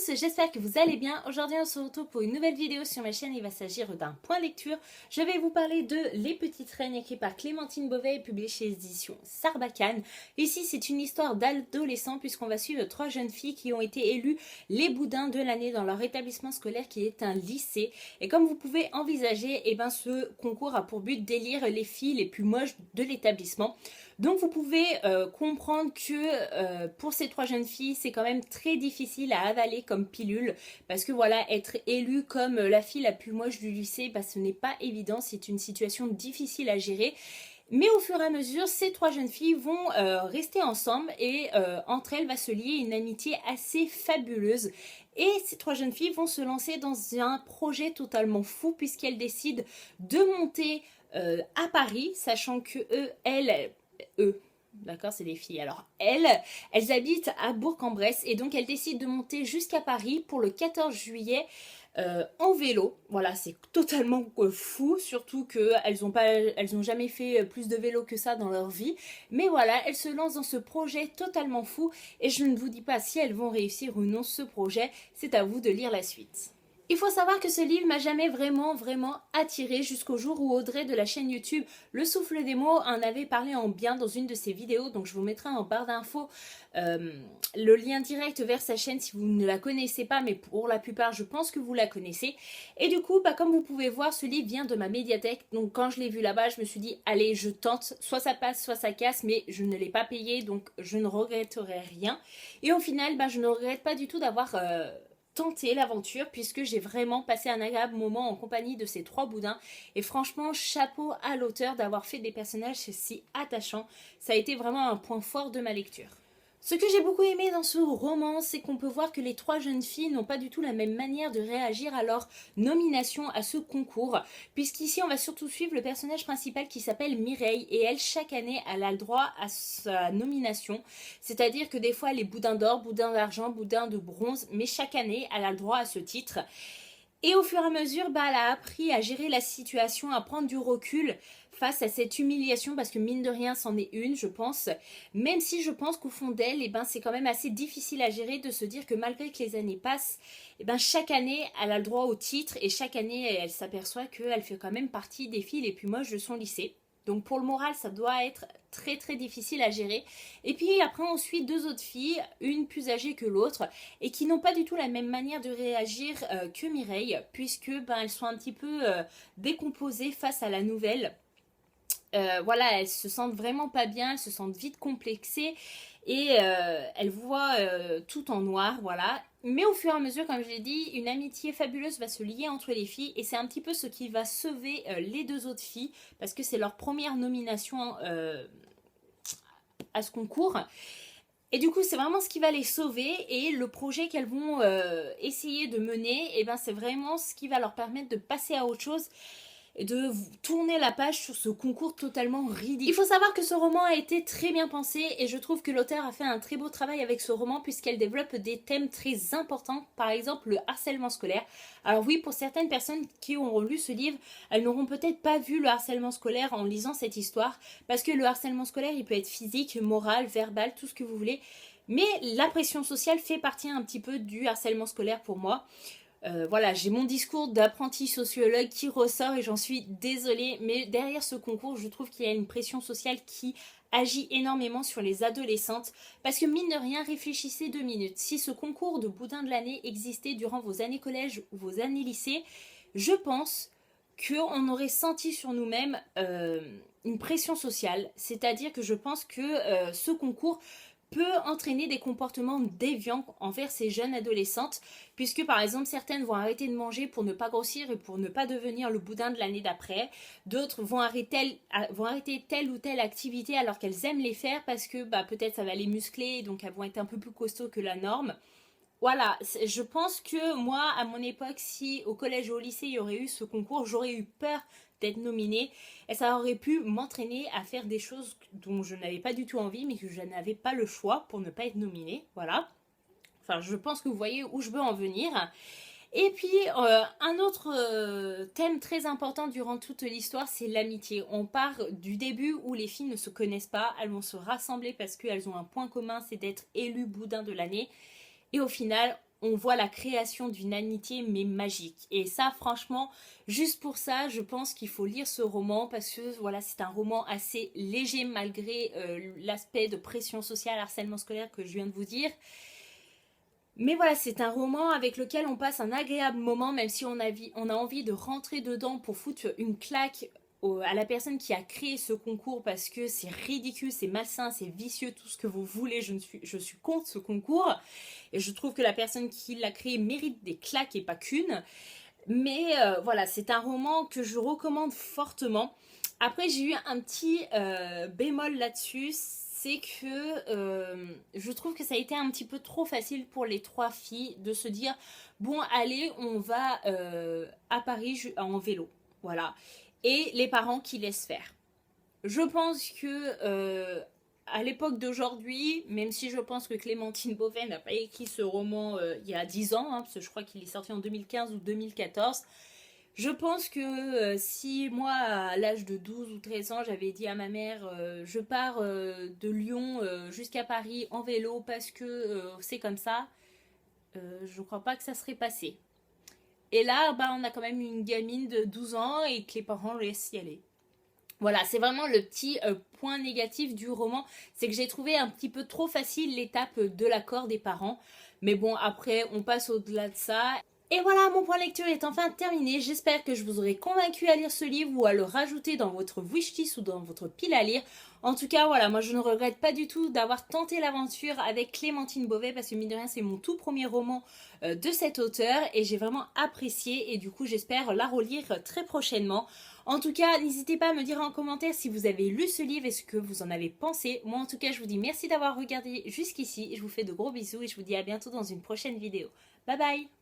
tous, j'espère que vous allez bien. Aujourd'hui on se retrouve pour une nouvelle vidéo sur ma chaîne. Il va s'agir d'un point lecture. Je vais vous parler de Les Petites Reines écrit par Clémentine Beauvais et publié chez les éditions Sarbacane. Ici c'est une histoire d'adolescents puisqu'on va suivre 3 jeunes filles qui ont été élues les boudins de l'année dans leur établissement scolaire qui est un lycée. Et comme vous pouvez envisager, ce concours a pour but d'élire les filles les plus moches de l'établissement. Donc vous pouvez comprendre que pour ces 3 jeunes filles, c'est quand même très difficile à avaler comme pilule. Parce que voilà, être élue comme la fille la plus moche du lycée, ce n'est pas évident, c'est une situation difficile à gérer. Mais au fur et à mesure, ces 3 jeunes filles vont rester ensemble et entre elles va se lier une amitié assez fabuleuse. Et ces 3 jeunes filles vont se lancer dans un projet totalement fou puisqu'elles décident de monter à Paris, sachant que eux, d'accord, c'est des filles. Alors, elles habitent à Bourg-en-Bresse et donc elles décident de monter jusqu'à Paris pour le 14 juillet en vélo. Voilà, c'est totalement fou, surtout qu'elles n'ont jamais fait plus de vélo que ça dans leur vie. Mais voilà, elles se lancent dans ce projet totalement fou et je ne vous dis pas si elles vont réussir ou non ce projet, c'est à vous de lire la suite. Il faut savoir que ce livre m'a jamais vraiment attiré jusqu'au jour où Audrey de la chaîne YouTube Le Souffle des Mots en avait parlé en bien dans une de ses vidéos, donc je vous mettrai en barre d'infos le lien direct vers sa chaîne si vous ne la connaissez pas, mais pour la plupart je pense que vous la connaissez. Et du coup, comme vous pouvez voir, ce livre vient de ma médiathèque, donc quand je l'ai vu là-bas, je me suis dit allez, je tente, soit ça passe, soit ça casse, mais je ne l'ai pas payé, donc je ne regretterai rien. Et au final, je ne regrette pas du tout d'avoir tenter l'aventure puisque j'ai vraiment passé un agréable moment en compagnie de ces 3 boudins et franchement chapeau à l'auteur d'avoir fait des personnages si attachants. Ça a été vraiment un point fort de ma lecture. Ce que j'ai beaucoup aimé dans ce roman, c'est qu'on peut voir que les 3 jeunes filles n'ont pas du tout la même manière de réagir à leur nomination à ce concours, puisqu'ici on va surtout suivre le personnage principal qui s'appelle Mireille, et elle, chaque année, elle a le droit à sa nomination, c'est-à-dire que des fois elle est boudin d'or, boudin d'argent, boudin de bronze, mais chaque année elle a le droit à ce titre. Et au fur et à mesure, elle a appris à gérer la situation, à prendre du recul face à cette humiliation, parce que mine de rien, c'en est une, je pense. Même si je pense qu'au fond d'elle, c'est quand même assez difficile à gérer de se dire que malgré que les années passent, chaque année, elle a le droit au titre et chaque année, elle s'aperçoit qu'elle fait quand même partie des filles les plus moches de son lycée. Donc pour le moral, ça doit être très très difficile à gérer. Et puis après on suit 2 autres filles, une plus âgée que l'autre, et qui n'ont pas du tout la même manière de réagir que Mireille, puisque elles sont un petit peu décomposées face à la nouvelle. Voilà, elles se sentent vraiment pas bien, elles se sentent vite complexées et elles voient tout en noir, voilà. Mais au fur et à mesure, comme je l'ai dit, une amitié fabuleuse va se lier entre les filles et c'est un petit peu ce qui va sauver les 2 autres filles parce que c'est leur première nomination à ce concours. Et du coup, c'est vraiment ce qui va les sauver et le projet qu'elles vont essayer de mener, c'est vraiment ce qui va leur permettre de passer à autre chose et de tourner la page sur ce concours totalement ridicule. Il faut savoir que ce roman a été très bien pensé et je trouve que l'auteur a fait un très beau travail avec ce roman puisqu'elle développe des thèmes très importants, par exemple le harcèlement scolaire. Alors oui, pour certaines personnes qui auront lu ce livre, elles n'auront peut-être pas vu le harcèlement scolaire en lisant cette histoire parce que le harcèlement scolaire, il peut être physique, moral, verbal, tout ce que vous voulez. Mais la pression sociale fait partie un petit peu du harcèlement scolaire pour moi. Voilà, j'ai mon discours d'apprenti sociologue qui ressort et j'en suis désolée, mais derrière ce concours, je trouve qu'il y a une pression sociale qui agit énormément sur les adolescentes, parce que mine de rien, réfléchissez 2 minutes. Si ce concours de boudin de l'année existait durant vos années collège ou vos années lycée, je pense qu'on aurait senti sur nous-mêmes une pression sociale, c'est-à-dire que je pense que ce concours peut entraîner des comportements déviants envers ces jeunes adolescentes, puisque par exemple certaines vont arrêter de manger pour ne pas grossir et pour ne pas devenir le boudin de l'année d'après, d'autres vont arrêter telle ou telle activité alors qu'elles aiment les faire parce que peut-être ça va les muscler, donc elles vont être un peu plus costauds que la norme. Voilà, je pense que moi, à mon époque, si au collège ou au lycée il y aurait eu ce concours, j'aurais eu peur d'être nominée et ça aurait pu m'entraîner à faire des choses dont je n'avais pas du tout envie mais que je n'avais pas le choix pour ne pas être nominée, voilà. Enfin, je pense que vous voyez où je veux en venir. Et puis, un autre thème très important durant toute l'histoire, c'est l'amitié. On part du début où les filles ne se connaissent pas, elles vont se rassembler parce qu'elles ont un point commun, c'est d'être élues boudin de l'année. Et au final, on voit la création d'une amitié mais magique. Et ça, franchement, juste pour ça, je pense qu'il faut lire ce roman parce que voilà, c'est un roman assez léger malgré l'aspect de pression sociale, harcèlement scolaire que je viens de vous dire. Mais voilà, c'est un roman avec lequel on passe un agréable moment, même si on a envie de rentrer dedans pour foutre une claque à la personne qui a créé ce concours parce que c'est ridicule, c'est malsain, c'est vicieux, tout ce que vous voulez. Je suis contre ce concours et je trouve que la personne qui l'a créé mérite des claques et pas qu'une. Mais voilà, c'est un roman que je recommande fortement. Après, j'ai eu un petit bémol là-dessus, c'est que je trouve que ça a été un petit peu trop facile pour les trois filles de se dire bon, allez, on va à Paris en vélo. Voilà. Et les parents qui laissent faire. Je pense que à l'époque d'aujourd'hui, même si je pense que Clémentine Beauvais n'a pas écrit ce roman il y a 10 ans, parce que je crois qu'il est sorti en 2015 ou 2014, je pense que si moi, à l'âge de 12 ou 13 ans, j'avais dit à ma mère je pars de Lyon jusqu'à Paris en vélo parce que c'est comme ça, je ne crois pas que ça serait passé. Et là, bah, on a quand même une gamine de 12 ans et que les parents laissent y aller. Voilà, c'est vraiment le petit point négatif du roman, c'est que j'ai trouvé un petit peu trop facile l'étape de l'accord des parents. Mais bon, après, on passe au-delà de ça. Et voilà, mon point lecture est enfin terminé. J'espère que je vous aurai convaincu à lire ce livre ou à le rajouter dans votre wishlist ou dans votre pile à lire. En tout cas, voilà, moi je ne regrette pas du tout d'avoir tenté l'aventure avec Clémentine Beauvais parce que mine de rien, c'est mon tout premier roman de cet auteur et j'ai vraiment apprécié et du coup, j'espère la relire très prochainement. En tout cas, n'hésitez pas à me dire en commentaire si vous avez lu ce livre et ce que vous en avez pensé. Moi, en tout cas, je vous dis merci d'avoir regardé jusqu'ici. Je vous fais de gros bisous et je vous dis à bientôt dans une prochaine vidéo. Bye bye!